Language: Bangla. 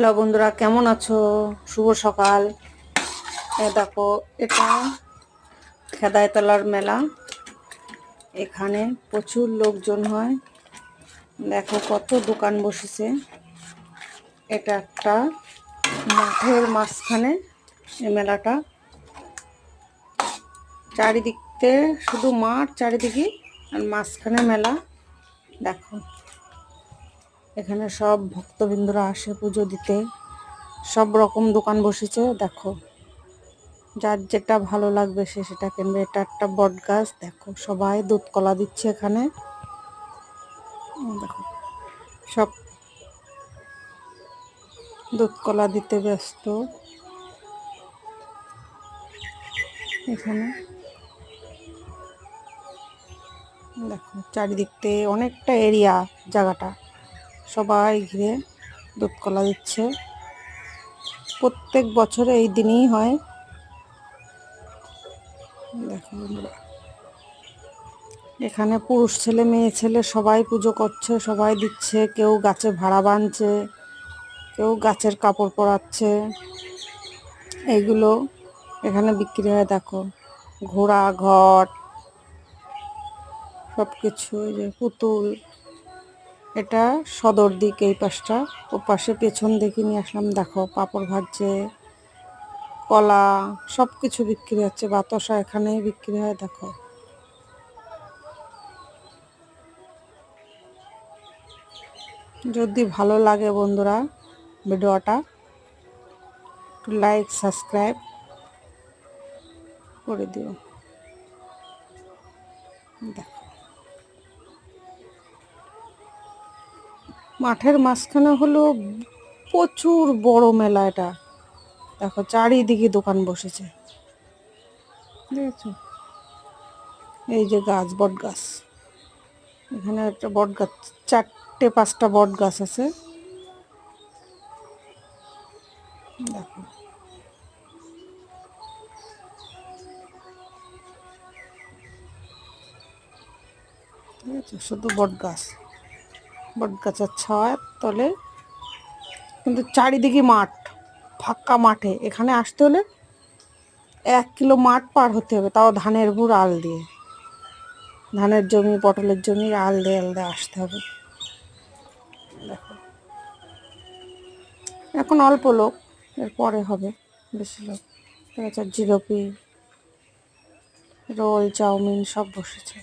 হ্যালো বন্ধুরা, কেমন আছো? শুভ সকাল। দেখো, এটা খেদাইতলার মেলা। এখানে প্রচুর লোকজন হয়। দেখো কত দোকান বসেছে। এটা একটা মাঠের মাঝখানে এই মেলাটা। চারিদিকতে শুধু মাঠ, চারিদিকে আর মাঝখানে মেলা। দেখো এখানে সব ভক্তবৃন্দরা আসে পুজো দিতে। সব রকম দোকান বসেছে। দেখো যার যেটা ভালো লাগবে সে সেটা কিনবে। এটা একটা বট গাছ। দেখো সবাই দুধ কলা দিচ্ছে এখানে। দেখো সব দুধ কলা দিতে ব্যস্ত এখানে। দেখো চারিদিকতে অনেকটা এরিয়া জায়গাটা, সবাই ঘিরে দুধ কলা দিচ্ছে। প্রত্যেক বছরে এই দিনই হয়। দেখো বন্ধুরা, এখানে পুরুষ ছেলে মেয়ে ছেলে সবাই পুজো করছে, সবাই দিচ্ছে। কেউ গাছে ভাড়া বাঁধছে, কেউ গাছের কাপড় পরাচ্ছে। এইগুলো এখানে বিক্রি হয়। দেখো ঘোড়া, ঘট, সব কিছু। এই যে পুতুল। এটা সদর দিক, এই পাশটা। ও পাশে পেছন দিকে নিয়ে আসলাম। দেখো পাপড় ভাজছে, কলা, সব কিছু বিক্রি হচ্ছে। বাতাসা এখানেই বিক্রি হয়। দেখো যদি ভালো লাগে বন্ধুরা ভিডিওটা, একটু লাইক সাবস্ক্রাইব করে দিও। দেখো মাঠের মাঝখানে হলো প্রচুর বড় মেলা এটা। দেখো চারিদিকে দোকান বসেছে, দেখেছো? এই যে গাছ, বট গাছ। এখানে একটা বট গাছ, 4-5টা বট গাছ আছে। দেখো ঠিক আছে, শুধু বট গাছ। বট গাছের ছায়ার তলে, কিন্তু চারিদিকে মাঠ, ফাঁকা মাঠে। এখানে আসতে হলে 1 কিলো মাঠ পার হতে হবে, তাও ধানের ভুর আল দিয়ে। ধানের জমি, পটলের জমি, আল দিয়ে আসতে হবে। দেখো এখন অল্প লোক, এরপরে হবে বেশি লোক। ঠিক আছে, জিলাপি, রোল, চাউমিন সব বসেছে।